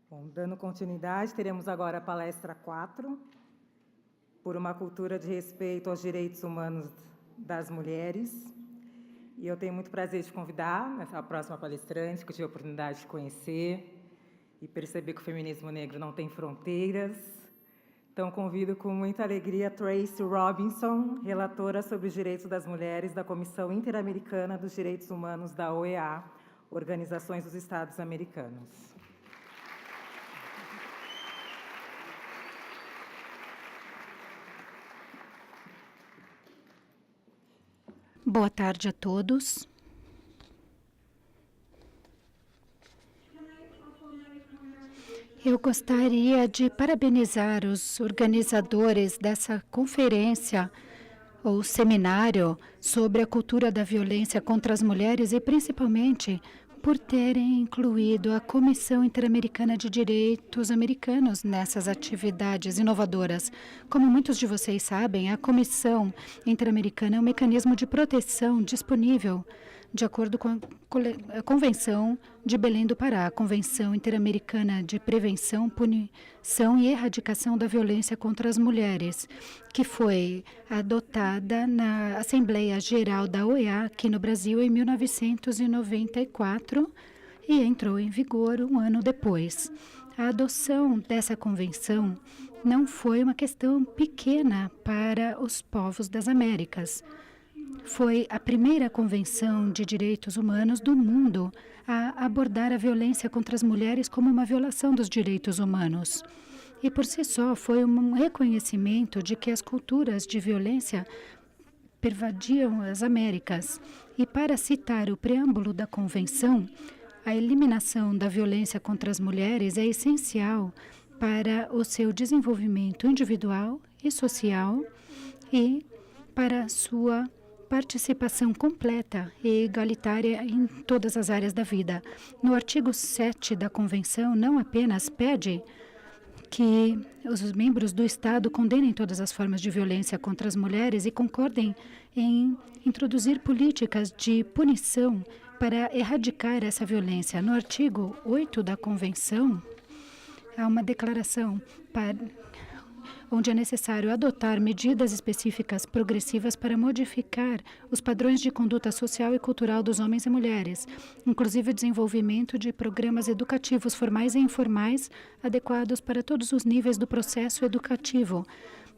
Bom, dando continuidade, teremos agora a palestra 4, por uma cultura de respeito aos direitos humanos das mulheres. E eu tenho muito prazer de convidar a próxima palestrante, que eu tive a oportunidade de conhecer e perceber que o feminismo negro não tem fronteiras. Então, convido com muita alegria Tracy Robinson, relatora sobre os direitos das mulheres da Comissão Interamericana dos Direitos Humanos da OEA, Organizações dos Estados Americanos. Boa tarde a todos. Eu gostaria de parabenizar os organizadores dessa conferência ou seminário sobre a cultura da violência contra as mulheres e principalmente por terem incluído a Comissão Interamericana de Direitos Americanos nessas atividades inovadoras. Como muitos de vocês sabem, a Comissão Interamericana é um mecanismo de proteção disponível de acordo com a Convenção de Belém do Pará, a Convenção Interamericana de Prevenção, Punição e Erradicação da Violência contra as Mulheres, que foi adotada na Assembleia Geral da OEA aqui no Brasil em 1994 e entrou em vigor um ano depois. A adoção dessa convenção não foi uma questão pequena para os povos das Américas. Foi a primeira convenção de direitos humanos do mundo a abordar a violência contra as mulheres como uma violação dos direitos humanos. E por si só foi um reconhecimento de que as culturas de violência pervadiam as Américas. E para citar o preâmbulo da convenção, a eliminação da violência contra as mulheres é essencial para o seu desenvolvimento individual e social e para a sua participação completa e igualitária em todas as áreas da vida. No artigo 7 da Convenção, não apenas pede que os membros do Estado condenem todas as formas de violência contra as mulheres e concordem em introduzir políticas de punição para erradicar essa violência. No artigo 8 da Convenção, há uma declaração onde é necessário adotar medidas específicas progressivas para modificar os padrões de conduta social e cultural dos homens e mulheres, inclusive o desenvolvimento de programas educativos formais e informais adequados para todos os níveis do processo educativo,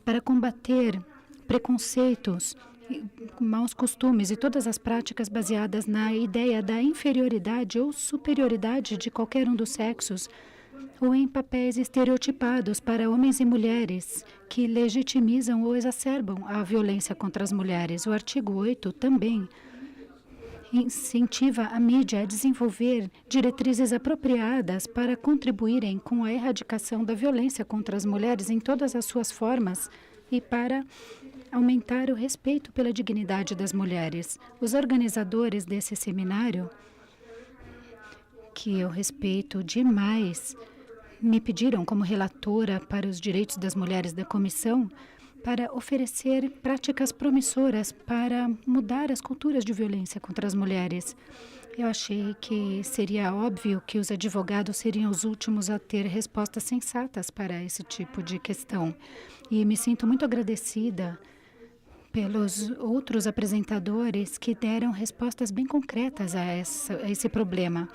para combater preconceitos, maus costumes e todas as práticas baseadas na ideia da inferioridade ou superioridade de qualquer um dos sexos, ou em papéis estereotipados para homens e mulheres que legitimizam ou exacerbam a violência contra as mulheres. O artigo 8 também incentiva a mídia a desenvolver diretrizes apropriadas para contribuírem com a erradicação da violência contra as mulheres em todas as suas formas e para aumentar o respeito pela dignidade das mulheres. Os organizadores desse seminário, que eu respeito demais, me pediram como relatora para os direitos das mulheres da comissão para oferecer práticas promissoras para mudar as culturas de violência contra as mulheres. Eu achei que seria óbvio que os advogados seriam os últimos a ter respostas sensatas para esse tipo de questão. E me sinto muito agradecida pelos outros apresentadores que deram respostas bem concretas a esse problema.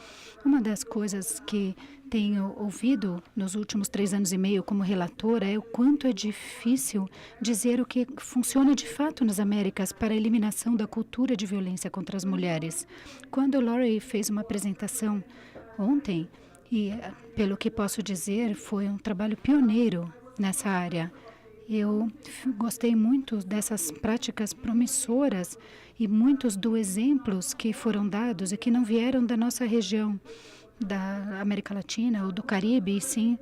Uma das coisas que tenho ouvido nos últimos 3 anos e meio como relatora é o quanto é difícil dizer o que funciona de fato nas Américas para a eliminação da cultura de violência contra as mulheres. Quando Laurie fez uma apresentação ontem, e pelo que posso dizer, foi um trabalho pioneiro nessa área. Eu gostei muito dessas práticas promissoras e muitos dos exemplos que foram dados e que não vieram da nossa região, da América Latina ou do Caribe, e sim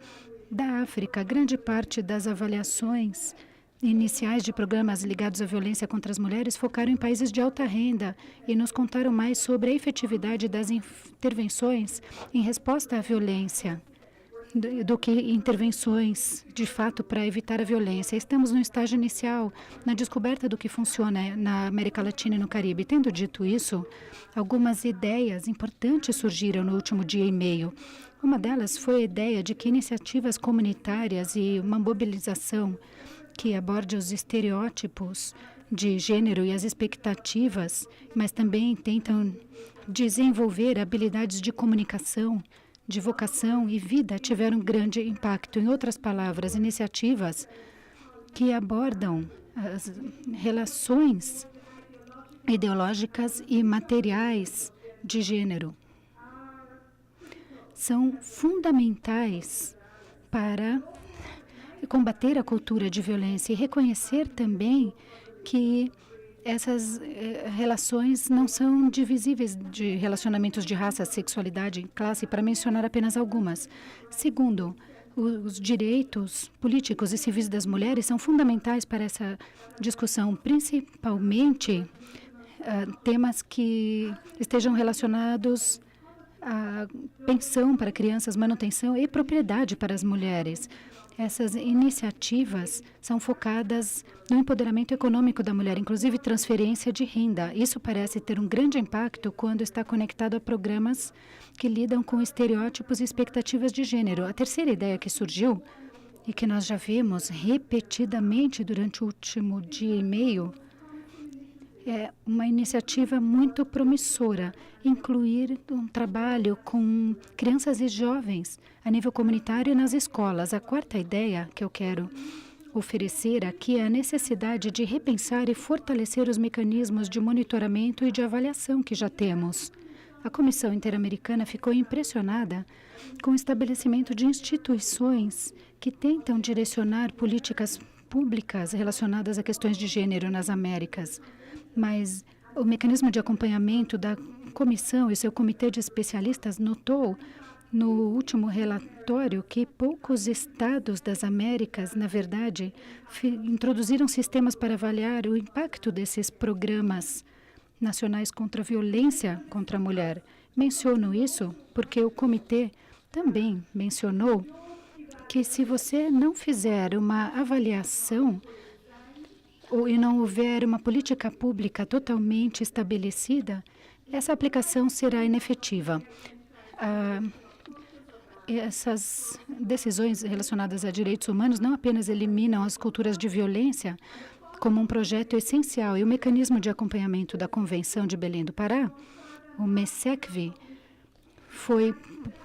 da África. Grande parte das avaliações iniciais de programas ligados à violência contra as mulheres focaram em países de alta renda e nos contaram mais sobre a efetividade das intervenções em resposta à violência do que intervenções, de fato, para evitar a violência. Estamos no estágio inicial, na descoberta do que funciona na América Latina e no Caribe. Tendo dito isso, algumas ideias importantes surgiram no último dia e meio. Uma delas foi a ideia de que iniciativas comunitárias e uma mobilização que aborde os estereótipos de gênero e as expectativas, mas também tentam desenvolver habilidades de comunicação, de vocação e vida tiveram grande impacto. Em outras palavras, iniciativas que abordam as relações ideológicas e materiais de gênero são fundamentais para combater a cultura de violência e reconhecer também que essas relações não são divisíveis de relacionamentos de raça, sexualidade e classe, para mencionar apenas algumas. Segundo, os direitos políticos e civis das mulheres são fundamentais para essa discussão, principalmente temas que estejam relacionados à pensão para crianças, manutenção e propriedade para as mulheres. Essas iniciativas são focadas no empoderamento econômico da mulher, inclusive transferência de renda. Isso parece ter um grande impacto quando está conectado a programas que lidam com estereótipos e expectativas de gênero. A terceira ideia que surgiu e que nós já vimos repetidamente durante o último dia e meio é uma iniciativa muito promissora, incluir um trabalho com crianças e jovens a nível comunitário e nas escolas. A quarta ideia que eu quero oferecer aqui é a necessidade de repensar e fortalecer os mecanismos de monitoramento e de avaliação que já temos. A Comissão Interamericana ficou impressionada com o estabelecimento de instituições que tentam direcionar políticas públicas relacionadas a questões de gênero nas Américas. Mas o mecanismo de acompanhamento da comissão e seu comitê de especialistas notou no último relatório que poucos estados das Américas, na verdade, introduziram sistemas para avaliar o impacto desses programas nacionais contra a violência contra a mulher. Menciono isso porque o comitê também mencionou que se você não fizer uma avaliação e não houver uma política pública totalmente estabelecida, essa aplicação será inefetiva. Essas decisões relacionadas a direitos humanos não apenas eliminam as culturas de violência como um projeto essencial, e o mecanismo de acompanhamento da Convenção de Belém do Pará, o MESECV,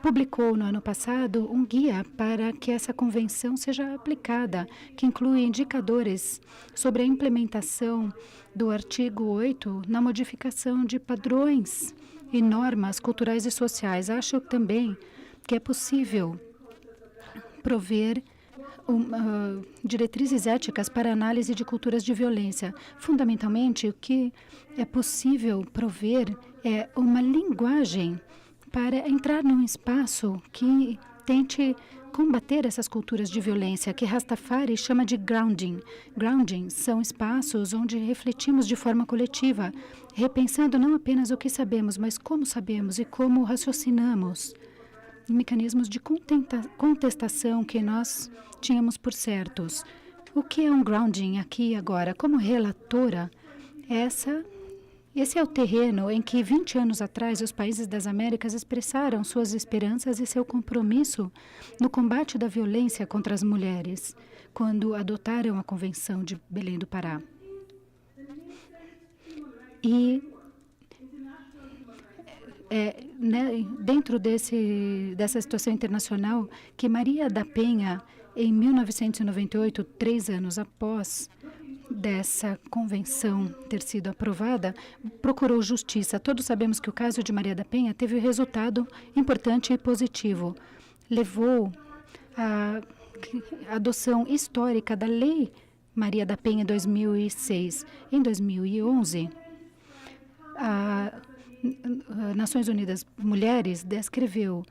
publicou no ano passado um guia para que essa convenção seja aplicada, que inclui indicadores sobre a implementação do artigo 8 na modificação de padrões e normas culturais e sociais. Acho também que é possível prover diretrizes éticas para análise de culturas de violência. Fundamentalmente, o que é possível prover é uma linguagem para entrar num espaço que tente combater essas culturas de violência, que Rastafari chama de grounding. Grounding são espaços onde refletimos de forma coletiva, repensando não apenas o que sabemos, mas como sabemos e como raciocinamos. Mecanismos de contestação que nós tínhamos por certos. O que é um grounding aqui e agora? Como relatora, esse é o terreno em que 20 anos atrás os países das Américas expressaram suas esperanças e seu compromisso no combate da violência contra as mulheres, quando adotaram a Convenção de Belém do Pará. E dentro dessa situação internacional, que Maria da Penha, em 1998, 3 anos após dessa convenção ter sido aprovada, procurou justiça. Todos sabemos que o caso de Maria da Penha teve um resultado importante e positivo. Levou à adoção histórica da Lei Maria da Penha em 2006. Em 2011, a Nações Unidas Mulheres descreveu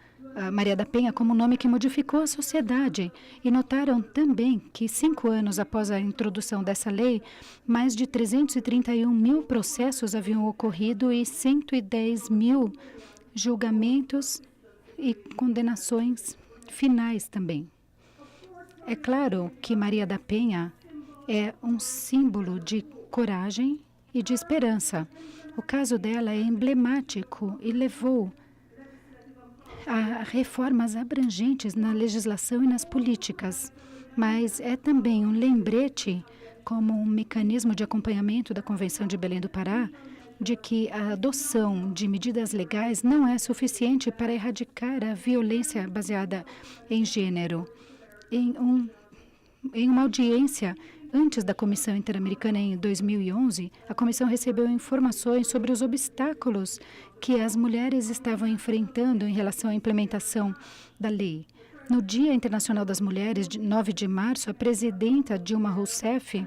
Maria da Penha como um nome que modificou a sociedade. E notaram também que 5 anos após a introdução dessa lei, mais de 331 mil processos haviam ocorrido e 110 mil julgamentos e condenações finais também. É claro que Maria da Penha é um símbolo de coragem e de esperança. O caso dela é emblemático e levou a reformas abrangentes na legislação e nas políticas, mas é também um lembrete, como um mecanismo de acompanhamento da Convenção de Belém do Pará, de que a adoção de medidas legais não é suficiente para erradicar a violência baseada em gênero. Em uma audiência antes da Comissão Interamericana em 2011, a Comissão recebeu informações sobre os obstáculos que as mulheres estavam enfrentando em relação à implementação da lei. No Dia Internacional das Mulheres, de 9 de março, a presidenta Dilma Rousseff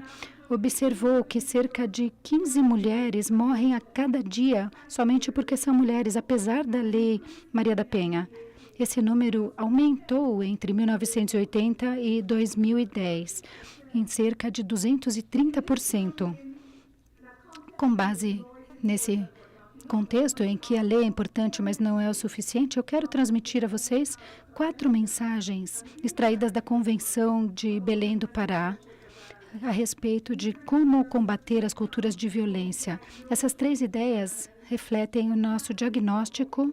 observou que cerca de 15 mulheres morrem a cada dia somente porque são mulheres, apesar da Lei Maria da Penha. Esse número aumentou entre 1980 e 2010, em cerca de 230%. Com base nesse contexto em que a lei é importante, mas não é o suficiente, eu quero transmitir a vocês 4 mensagens extraídas da Convenção de Belém do Pará a respeito de como combater as culturas de violência. Essas 3 ideias refletem o nosso diagnóstico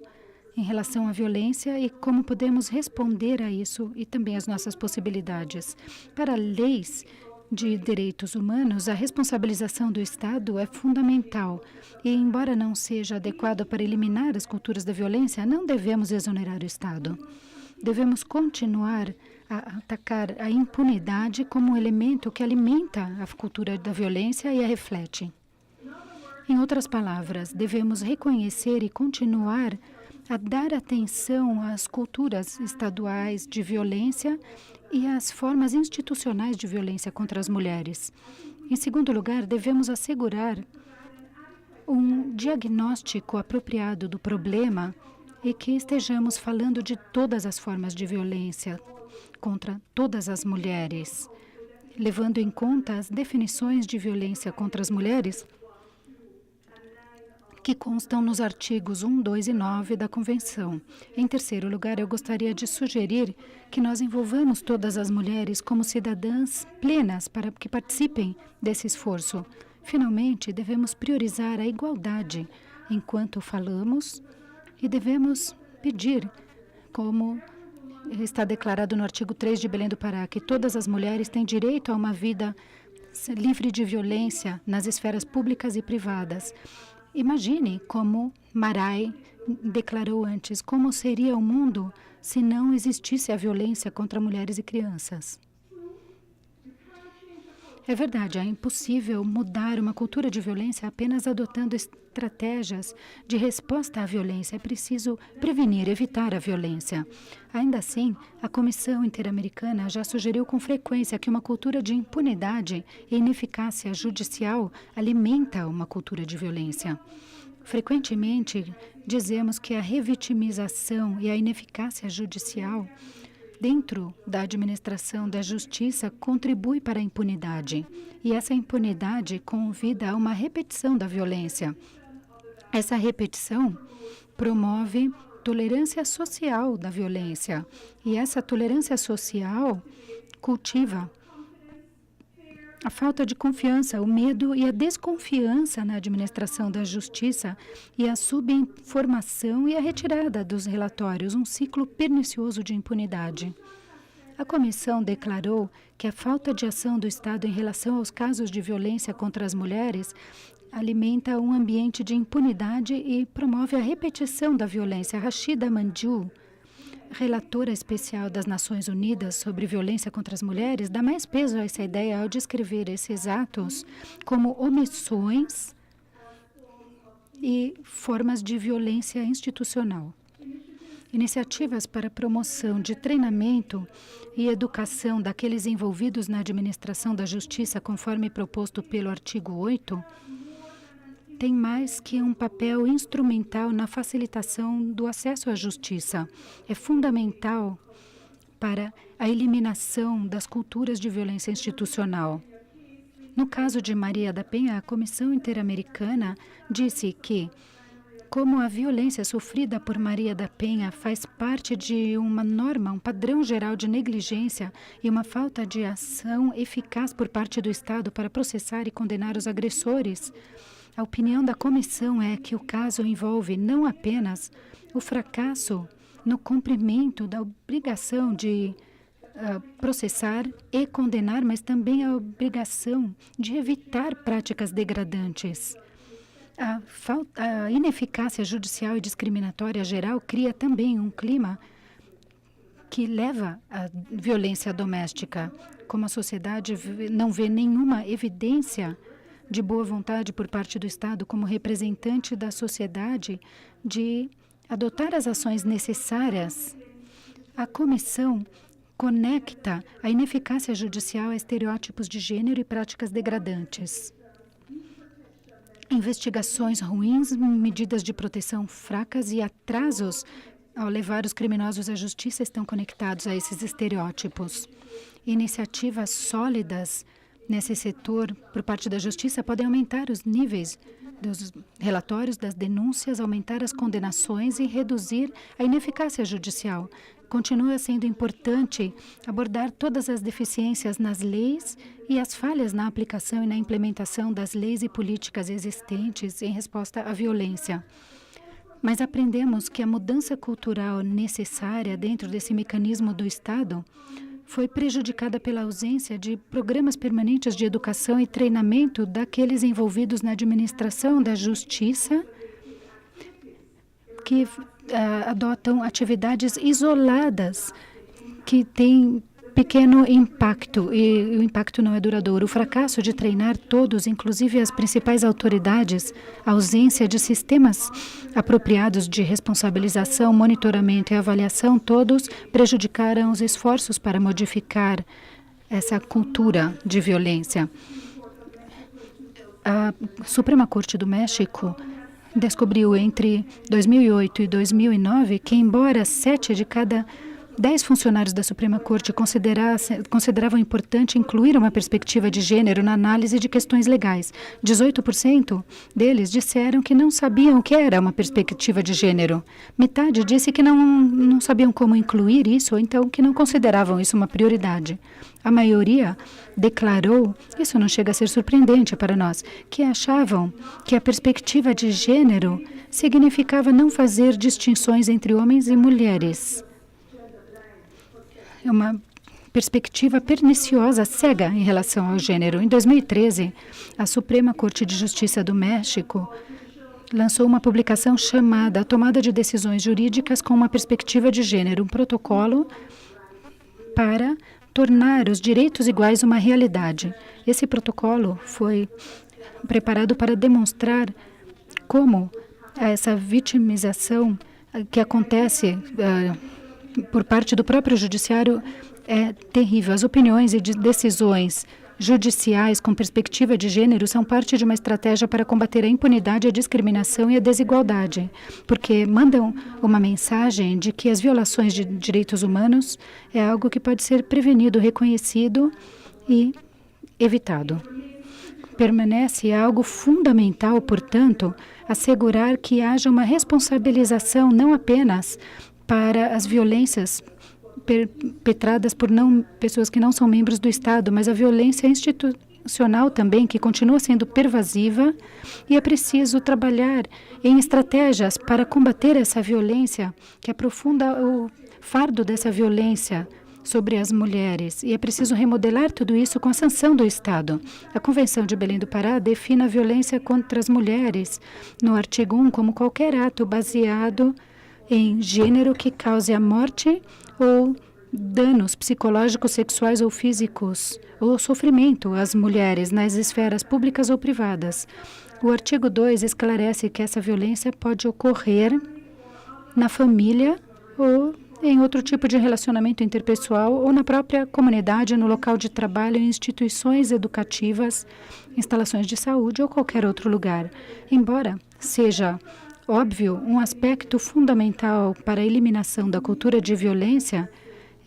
em relação à violência e como podemos responder a isso e também as nossas possibilidades. Para leis de direitos humanos, a responsabilização do Estado é fundamental e, embora não seja adequado para eliminar as culturas da violência, não devemos exonerar o Estado. Devemos continuar a atacar a impunidade como um elemento que alimenta a cultura da violência e a reflete. Em outras palavras, devemos reconhecer e continuar a dar atenção às culturas estaduais de violência e às formas institucionais de violência contra as mulheres. Em segundo lugar, devemos assegurar um diagnóstico apropriado do problema e que estejamos falando de todas as formas de violência contra todas as mulheres, levando em conta as definições de violência contra as mulheres que constam nos artigos 1, 2 e 9 da Convenção. Em terceiro lugar, eu gostaria de sugerir que nós envolvamos todas as mulheres como cidadãs plenas para que participem desse esforço. Finalmente, devemos priorizar a igualdade enquanto falamos e devemos pedir, como está declarado no artigo 3 de Belém do Pará, que todas as mulheres têm direito a uma vida livre de violência nas esferas públicas e privadas. Imagine como Marai declarou antes, como seria o mundo se não existisse a violência contra mulheres e crianças. É verdade, é impossível mudar uma cultura de violência apenas adotando estratégias de resposta à violência. É preciso prevenir, evitar a violência. Ainda assim, a Comissão Interamericana já sugeriu com frequência que uma cultura de impunidade e ineficácia judicial alimenta uma cultura de violência. Frequentemente, dizemos que a revitimização e a ineficácia judicial dentro da administração da justiça contribui para a impunidade. E essa impunidade convida a uma repetição da violência. Essa repetição promove tolerância social da violência. E essa tolerância social cultiva a falta de confiança, o medo e a desconfiança na administração da justiça e a subinformação e a retirada dos relatórios, um ciclo pernicioso de impunidade. A comissão declarou que a falta de ação do Estado em relação aos casos de violência contra as mulheres alimenta um ambiente de impunidade e promove a repetição da violência. Rashida Manjoo, relatora especial das Nações Unidas sobre violência contra as mulheres, dá mais peso a essa ideia ao descrever esses atos como omissões e formas de violência institucional. Iniciativas para promoção de treinamento e educação daqueles envolvidos na administração da justiça, conforme proposto pelo artigo 8, tem mais que um papel instrumental na facilitação do acesso à justiça. É fundamental para a eliminação das culturas de violência institucional. No caso de Maria da Penha, a Comissão Interamericana disse que como a violência sofrida por Maria da Penha faz parte de uma norma, um padrão geral de negligência e uma falta de ação eficaz por parte do Estado para processar e condenar os agressores. A opinião da comissão é que o caso envolve não apenas o fracasso no cumprimento da obrigação de processar e condenar, mas também a obrigação de evitar práticas degradantes. A ineficácia judicial e discriminatória geral cria também um clima que leva à violência doméstica. Como a sociedade não vê nenhuma evidência de boa vontade por parte do Estado como representante da sociedade de adotar as ações necessárias, a comissão conecta a ineficácia judicial a estereótipos de gênero e práticas degradantes. Investigações ruins, medidas de proteção fracas e atrasos ao levar os criminosos à justiça estão conectados a esses estereótipos. Iniciativas sólidas nesse setor por parte da justiça podem aumentar os níveis dos relatórios, das denúncias, aumentar as condenações e reduzir a ineficácia judicial. Continua sendo importante abordar todas as deficiências nas leis e as falhas na aplicação e na implementação das leis e políticas existentes em resposta à violência. Mas aprendemos que a mudança cultural necessária dentro desse mecanismo do Estado foi prejudicada pela ausência de programas permanentes de educação e treinamento daqueles envolvidos na administração da justiça, que adotam atividades isoladas que têm pequeno impacto e o impacto não é duradouro. O fracasso de treinar todos, inclusive as principais autoridades, a ausência de sistemas apropriados de responsabilização, monitoramento e avaliação, todos prejudicaram os esforços para modificar essa cultura de violência. A Suprema Corte do México descobriu entre 2008 e 2009 que, embora 7 de cada 10 funcionários da Suprema Corte consideravam importante incluir uma perspectiva de gênero na análise de questões legais, 18% deles disseram que não sabiam o que era uma perspectiva de gênero. Metade disse que não sabiam como incluir isso, ou então que não consideravam isso uma prioridade. A maioria declarou, isso não chega a ser surpreendente para nós, que achavam que a perspectiva de gênero significava não fazer distinções entre homens e mulheres. É uma perspectiva perniciosa, cega em relação ao gênero. Em 2013, a Suprema Corte de Justiça do México lançou uma publicação chamada Tomada de Decisões Jurídicas com uma Perspectiva de Gênero, um protocolo para tornar os direitos iguais uma realidade. Esse protocolo foi preparado para demonstrar como essa vitimização que acontece por parte do próprio judiciário é terrível. As opiniões e decisões judiciais com perspectiva de gênero são parte de uma estratégia para combater a impunidade, a discriminação e a desigualdade, porque mandam uma mensagem de que as violações de direitos humanos é algo que pode ser prevenido, reconhecido e evitado. Permanece algo fundamental, portanto, assegurar que haja uma responsabilização não apenas para as violências perpetradas por pessoas que não são membros do Estado, mas a violência institucional também, que continua sendo pervasiva, e é preciso trabalhar em estratégias para combater essa violência, que aprofunda o fardo dessa violência sobre as mulheres, e é preciso remodelar tudo isso com a sanção do Estado. A Convenção de Belém do Pará define a violência contra as mulheres no artigo 1 como qualquer ato baseado em gênero que cause a morte ou danos psicológicos, sexuais ou físicos, ou sofrimento às mulheres nas esferas públicas ou privadas. O artigo 2 esclarece que essa violência pode ocorrer na família ou em outro tipo de relacionamento interpessoal ou na própria comunidade, no local de trabalho, em instituições educativas, instalações de saúde ou qualquer outro lugar. Embora seja óbvio, um aspecto fundamental para a eliminação da cultura de violência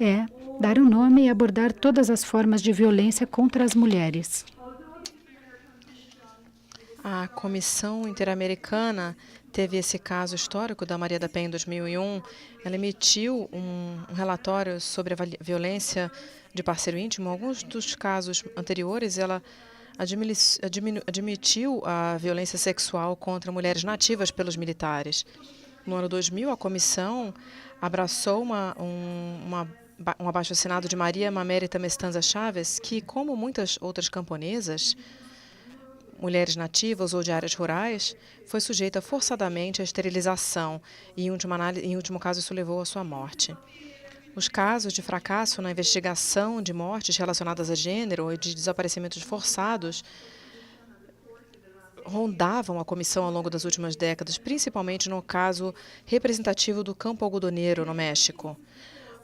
é dar um nome e abordar todas as formas de violência contra as mulheres. A Comissão Interamericana teve esse caso histórico da Maria da Penha em 2001. Ela emitiu um relatório sobre a violência de parceiro íntimo. Alguns dos casos anteriores, ela admitiu a violência sexual contra mulheres nativas pelos militares. No ano 2000, a comissão abraçou um abaixo-assinado de Maria Mamérita Mestanza Chaves, que, como muitas outras camponesas, mulheres nativas ou de áreas rurais, foi sujeita forçadamente à esterilização e, em último caso, isso levou à sua morte. Os casos de fracasso na investigação de mortes relacionadas a gênero e de desaparecimentos forçados rondavam a comissão ao longo das últimas décadas, principalmente no caso representativo do Campo Algodoneiro, no México.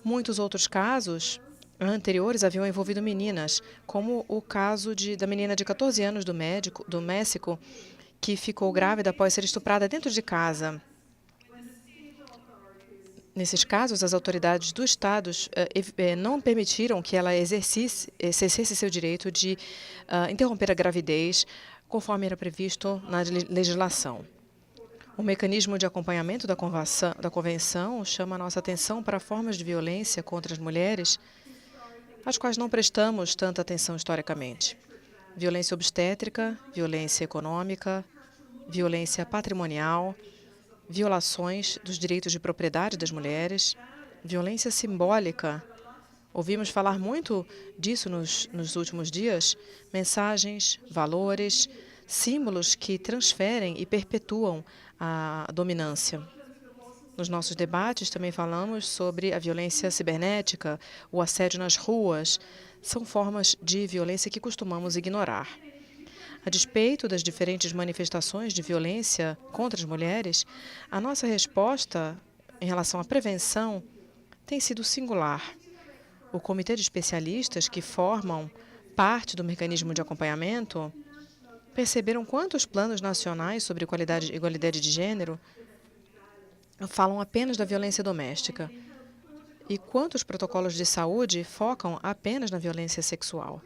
Muitos outros casos anteriores haviam envolvido meninas, como o caso da menina de 14 anos do México, que ficou grávida após ser estuprada dentro de casa. Nesses casos, as autoridades do Estado não permitiram que ela exercesse seu direito de interromper a gravidez, conforme era previsto na legislação. O mecanismo de acompanhamento da Convenção chama a nossa atenção para formas de violência contra as mulheres, às quais não prestamos tanta atenção historicamente. Violência obstétrica, violência econômica, violência patrimonial, violações dos direitos de propriedade das mulheres, violência simbólica. Ouvimos falar muito disso nos últimos dias. Mensagens, valores, símbolos que transferem e perpetuam a dominância. Nos nossos debates também falamos sobre a violência cibernética, o assédio nas ruas. São formas de violência que costumamos ignorar. A despeito das diferentes manifestações de violência contra as mulheres, a nossa resposta em relação à prevenção tem sido singular. O comitê de especialistas que formam parte do mecanismo de acompanhamento perceberam quanto os planos nacionais sobre igualdade de gênero falam apenas da violência doméstica e quantos protocolos de saúde focam apenas na violência sexual.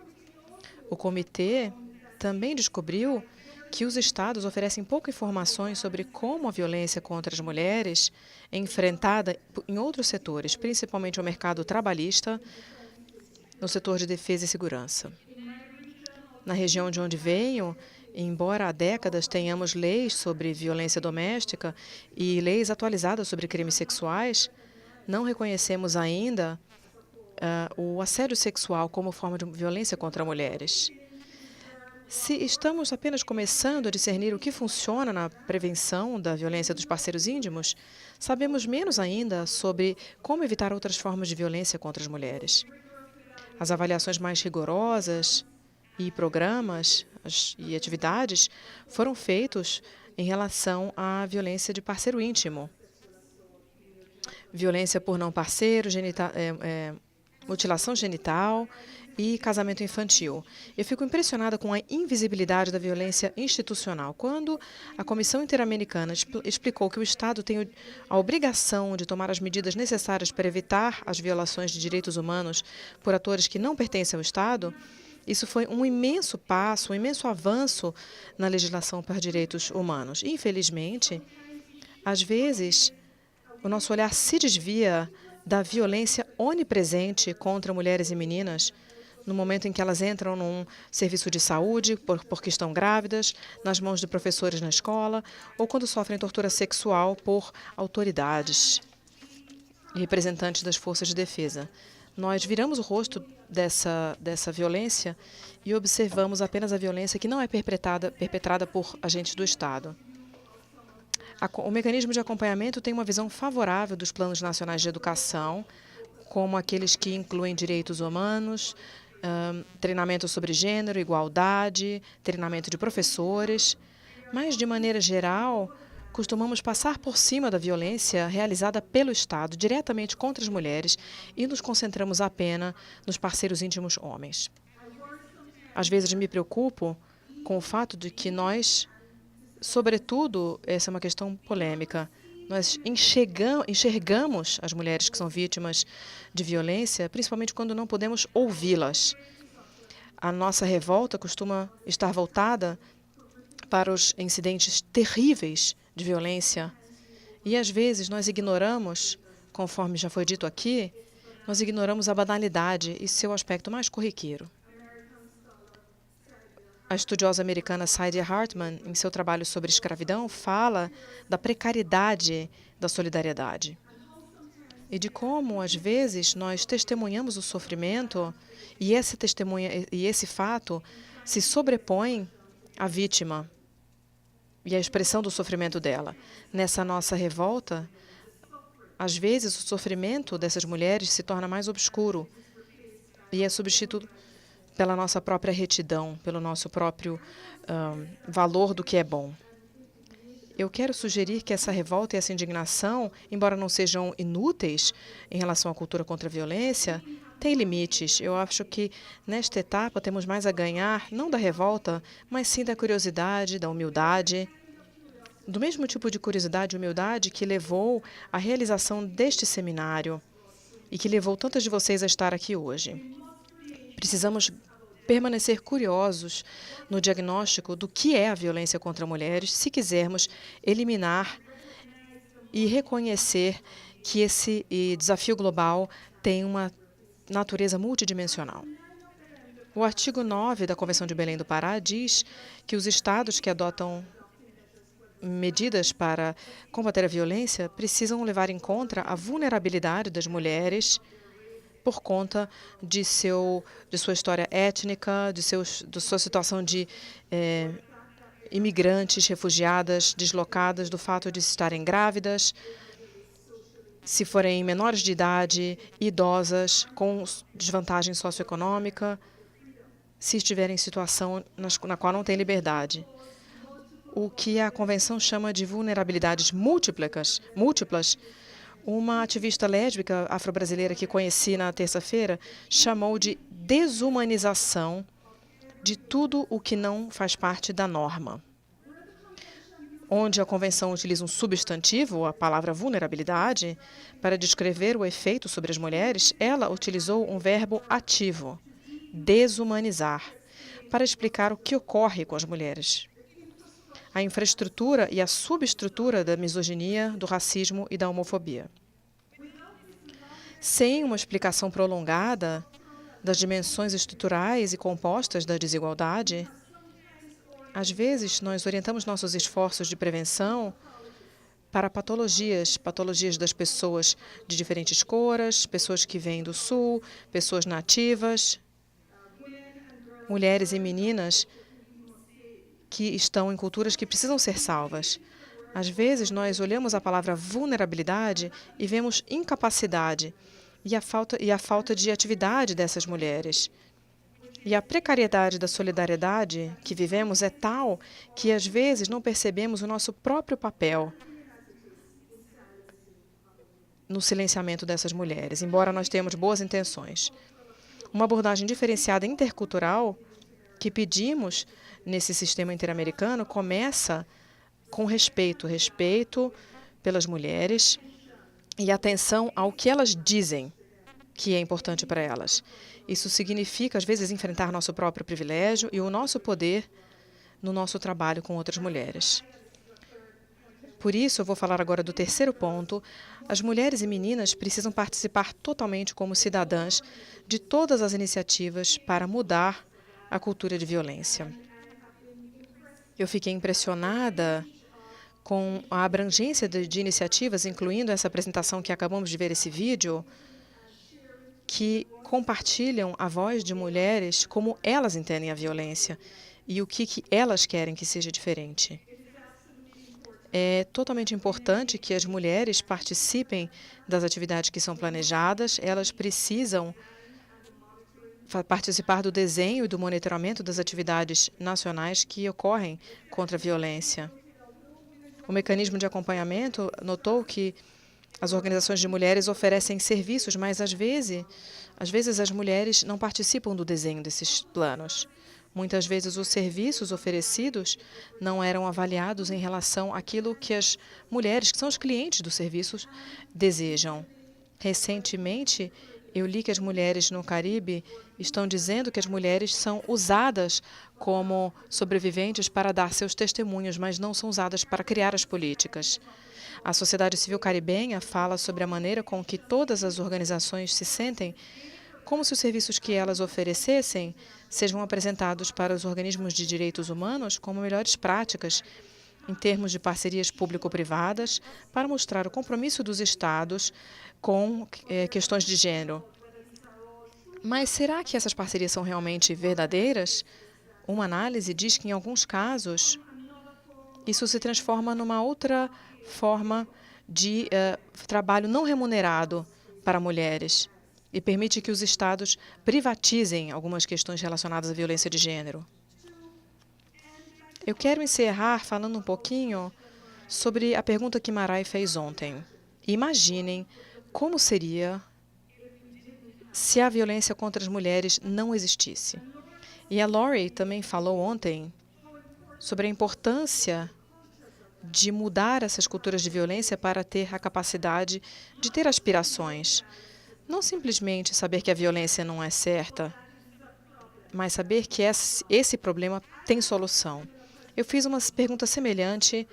O comitê também descobriu que os estados oferecem poucas informações sobre como a violência contra as mulheres é enfrentada em outros setores, principalmente o mercado trabalhista, no setor de defesa e segurança. Na região de onde venho, embora há décadas tenhamos leis sobre violência doméstica e leis atualizadas sobre crimes sexuais, não reconhecemos ainda o assédio sexual como forma de violência contra mulheres. Se estamos apenas começando a discernir o que funciona na prevenção da violência dos parceiros íntimos, sabemos menos ainda sobre como evitar outras formas de violência contra as mulheres. As avaliações mais rigorosas e programas e atividades foram feitos em relação à violência de parceiro íntimo. Violência por não parceiro, mutilação genital e casamento infantil. Eu fico impressionada com a invisibilidade da violência institucional. Quando a Comissão Interamericana explicou que o Estado tem a obrigação de tomar as medidas necessárias para evitar as violações de direitos humanos por atores que não pertencem ao Estado, isso foi um imenso passo, um imenso avanço na legislação para direitos humanos. Infelizmente, às vezes, o nosso olhar se desvia da violência onipresente contra mulheres e meninas no momento em que elas entram num serviço de saúde porque estão grávidas, nas mãos de professores na escola ou quando sofrem tortura sexual por autoridades e representantes das forças de defesa. Nós viramos o rosto dessa violência e observamos apenas a violência que não é perpetrada por agentes do Estado. O mecanismo de acompanhamento tem uma visão favorável dos planos nacionais de educação, como aqueles que incluem direitos humanos, treinamento sobre gênero, igualdade, treinamento de professores, mas, de maneira geral, costumamos passar por cima da violência realizada pelo Estado diretamente contra as mulheres e nos concentramos apenas nos parceiros íntimos homens. Às vezes me preocupo com o fato de que nós, sobretudo, essa é uma questão polêmica, nós enxergamos as mulheres que são vítimas de violência, principalmente quando não podemos ouvi-las. A nossa revolta costuma estar voltada para os incidentes terríveis de violência. E, às vezes, nós ignoramos, conforme já foi dito aqui, nós ignoramos a banalidade e seu aspecto mais corriqueiro. A estudiosa americana Saidiya Hartman, em seu trabalho sobre escravidão, fala da precariedade da solidariedade e de como, às vezes, nós testemunhamos o sofrimento e esse fato se sobrepõe à vítima e à expressão do sofrimento dela. Nessa nossa revolta, às vezes, o sofrimento dessas mulheres se torna mais obscuro e é substituído pela nossa própria retidão, pelo nosso próprio valor do que é bom. Eu quero sugerir que essa revolta e essa indignação, embora não sejam inúteis em relação à cultura contra a violência, têm limites. Eu acho que, nesta etapa, temos mais a ganhar, não da revolta, mas sim da curiosidade, da humildade, do mesmo tipo de curiosidade e humildade que levou à realização deste seminário e que levou tantas de vocês a estar aqui hoje. Precisamos permanecer curiosos no diagnóstico do que é a violência contra mulheres, se quisermos eliminar e reconhecer que esse desafio global tem uma natureza multidimensional. O artigo 9 da Convenção de Belém do Pará diz que os estados que adotam medidas para combater a violência precisam levar em conta a vulnerabilidade das mulheres por conta de sua história étnica, de sua situação de imigrantes, refugiadas, deslocadas, do fato de estarem grávidas, se forem menores de idade, idosas, com desvantagem socioeconômica, se estiverem em situação na qual não têm liberdade. O que a Convenção chama de vulnerabilidades múltiplas. Uma ativista lésbica afro-brasileira que conheci na terça-feira chamou de desumanização de tudo o que não faz parte da norma. Onde a Convenção utiliza um substantivo, a palavra vulnerabilidade, para descrever o efeito sobre as mulheres, ela utilizou um verbo ativo, desumanizar, para explicar o que ocorre com as mulheres. A infraestrutura e a subestrutura da misoginia, do racismo e da homofobia. Sem uma explicação prolongada das dimensões estruturais e compostas da desigualdade, às vezes nós orientamos nossos esforços de prevenção para patologias das pessoas de diferentes cores, pessoas que vêm do sul, pessoas nativas, mulheres e meninas que estão em culturas que precisam ser salvas. Às vezes, nós olhamos a palavra vulnerabilidade e vemos incapacidade e a falta de atividade dessas mulheres. E a precariedade da solidariedade que vivemos é tal que, às vezes, não percebemos o nosso próprio papel no silenciamento dessas mulheres, embora nós tenhamos boas intenções. Uma abordagem diferenciada intercultural que pedimos nesse sistema interamericano começa com respeito pelas mulheres e atenção ao que elas dizem que é importante para elas. Isso significa, às vezes, enfrentar nosso próprio privilégio e o nosso poder no nosso trabalho com outras mulheres. Por isso, eu vou falar agora do terceiro ponto. As mulheres e meninas precisam participar totalmente como cidadãs de todas as iniciativas para mudar a cultura de violência. Eu fiquei impressionada com a abrangência de iniciativas, incluindo essa apresentação que acabamos de ver, esse vídeo, que compartilham a voz de mulheres como elas entendem a violência e o que elas querem que seja diferente. É totalmente importante que as mulheres participem das atividades que são planejadas, elas precisam participar do desenho e do monitoramento das atividades nacionais que ocorrem contra a violência. O mecanismo de acompanhamento notou que as organizações de mulheres oferecem serviços, mas às vezes as mulheres não participam do desenho desses planos. Muitas vezes os serviços oferecidos não eram avaliados em relação àquilo que as mulheres, que são os clientes dos serviços, desejam. Recentemente, Eu li que as mulheres no Caribe estão dizendo que as mulheres são usadas como sobreviventes para dar seus testemunhos, mas não são usadas para criar as políticas. A sociedade civil caribenha fala sobre a maneira com que todas as organizações se sentem como se os serviços que elas oferecessem sejam apresentados para os organismos de direitos humanos como melhores práticas em termos de parcerias público-privadas para mostrar o compromisso dos estados com questões de gênero. Mas será que essas parcerias são realmente verdadeiras? Uma análise diz que, em alguns casos, isso se transforma numa outra forma de trabalho não remunerado para mulheres e permite que os estados privatizem algumas questões relacionadas à violência de gênero. Eu quero encerrar falando um pouquinho sobre a pergunta que Marai fez ontem. Imaginem como seria se a violência contra as mulheres não existisse. E a Lori também falou ontem sobre a importância de mudar essas culturas de violência para ter a capacidade de ter aspirações. Não simplesmente saber que a violência não é certa, mas saber que esse problema tem solução. Eu fiz uma pergunta semelhante,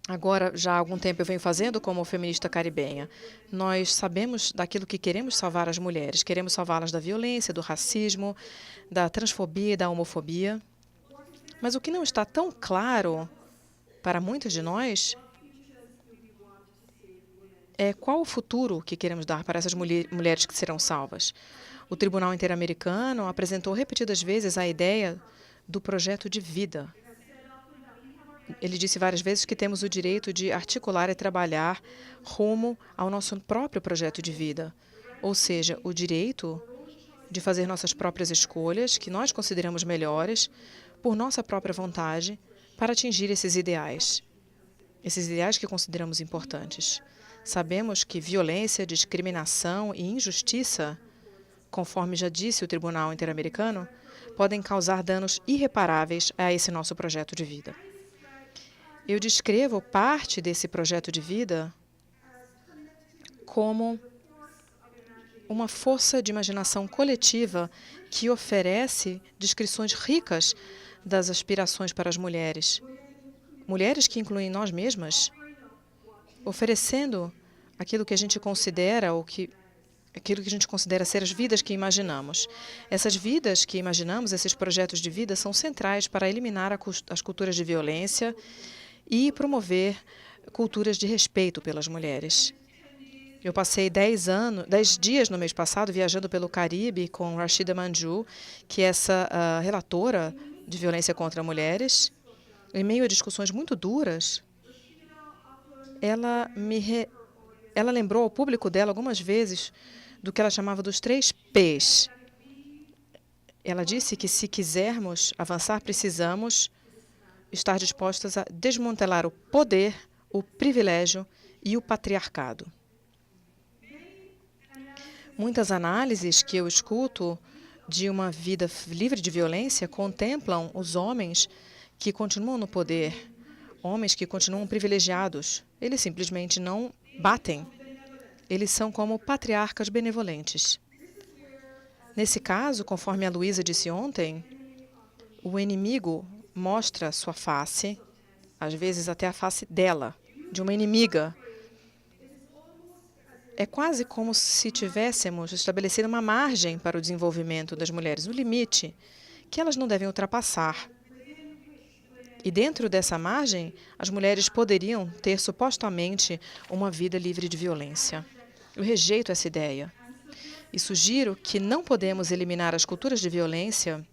agora já há algum tempo eu venho fazendo como feminista caribenha. Nós sabemos daquilo que queremos salvar as mulheres. Queremos salvá-las da violência, do racismo, da transfobia e da homofobia. Mas o que não está tão claro para muitas de nós é qual o futuro que queremos dar para essas mulheres que serão salvas. O Tribunal Interamericano apresentou repetidas vezes a ideia do projeto de vida. Ele disse várias vezes que temos o direito de articular e trabalhar rumo ao nosso próprio projeto de vida, ou seja, o direito de fazer nossas próprias escolhas, que nós consideramos melhores, por nossa própria vontade, para atingir esses ideais que consideramos importantes. Sabemos que violência, discriminação e injustiça, conforme já disse o Tribunal Interamericano, podem causar danos irreparáveis a esse nosso projeto de vida. Eu descrevo parte desse projeto de vida como uma força de imaginação coletiva que oferece descrições ricas das aspirações para as mulheres. Mulheres que incluem nós mesmas, oferecendo aquilo que a gente considera aquilo que a gente considera ser as vidas que imaginamos. Essas vidas que imaginamos, esses projetos de vida, são centrais para eliminar as culturas de violência e promover culturas de respeito pelas mulheres. Eu passei 10 dias no mês passado viajando pelo Caribe com Rashida Manjoo, que é essa relatora de violência contra mulheres. Em meio a discussões muito duras, ela lembrou ao público dela algumas vezes do que ela chamava dos 3 P's. Ela disse que, se quisermos avançar, precisamos estar dispostas a desmantelar o poder, o privilégio e o patriarcado. Muitas análises que eu escuto de uma vida livre de violência contemplam os homens que continuam no poder, homens que continuam privilegiados. Eles simplesmente não batem. Eles são como patriarcas benevolentes. Nesse caso, conforme a Luísa disse ontem, o inimigo mostra sua face, às vezes até a face dela, de uma inimiga. É quase como se tivéssemos estabelecido uma margem para o desenvolvimento das mulheres, um limite que elas não devem ultrapassar. E dentro dessa margem, as mulheres poderiam ter supostamente uma vida livre de violência. Eu rejeito essa ideia e sugiro que não podemos eliminar as culturas de violência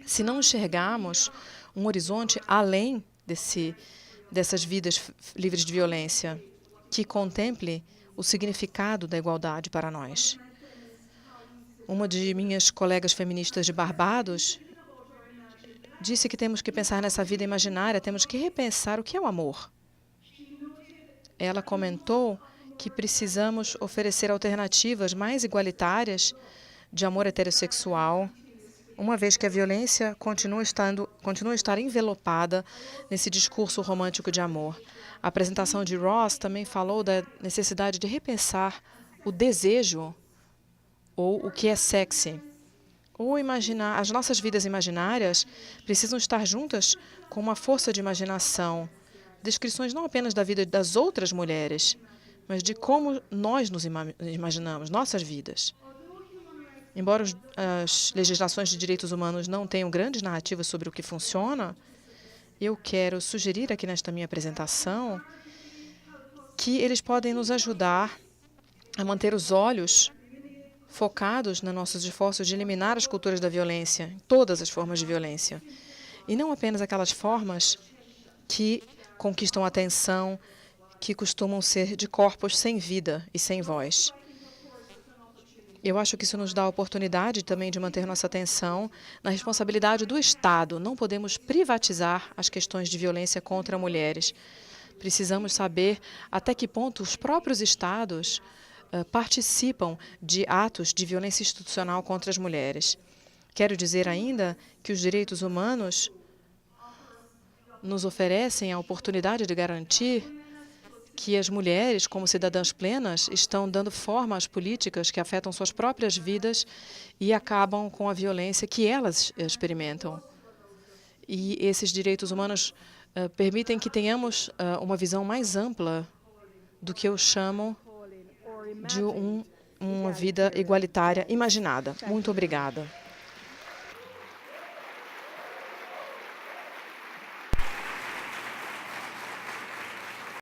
se não enxergarmos um horizonte além dessas vidas livres de violência, que contemple o significado da igualdade para nós. Uma de minhas colegas feministas de Barbados disse que temos que pensar nessa vida imaginária, temos que repensar o que é o amor. Ela comentou que precisamos oferecer alternativas mais igualitárias de amor heterossexual, uma vez que a violência continua a estar envelopada nesse discurso romântico de amor. A apresentação de Ross também falou da necessidade de repensar o desejo ou o que é sexy. Ou imaginar, as nossas vidas imaginárias precisam estar juntas com uma força de imaginação. Descrições não apenas da vida das outras mulheres, mas de como nós nos imaginamos, nossas vidas. Embora as legislações de direitos humanos não tenham grandes narrativas sobre o que funciona, eu quero sugerir aqui nesta minha apresentação que eles podem nos ajudar a manter os olhos focados nos nossos esforços de eliminar as culturas da violência, todas as formas de violência, e não apenas aquelas formas que conquistam a atenção, que costumam ser de corpos sem vida e sem voz. Eu acho que isso nos dá a oportunidade também de manter nossa atenção na responsabilidade do Estado. Não podemos privatizar as questões de violência contra mulheres. Precisamos saber até que ponto os próprios Estados participam de atos de violência institucional contra as mulheres. Quero dizer ainda que os direitos humanos nos oferecem a oportunidade de garantir que as mulheres, como cidadãs plenas, estão dando forma às políticas que afetam suas próprias vidas e acabam com a violência que elas experimentam. E esses direitos humanos permitem que tenhamos uma visão mais ampla do que eu chamo de uma vida igualitária imaginada. Muito obrigada.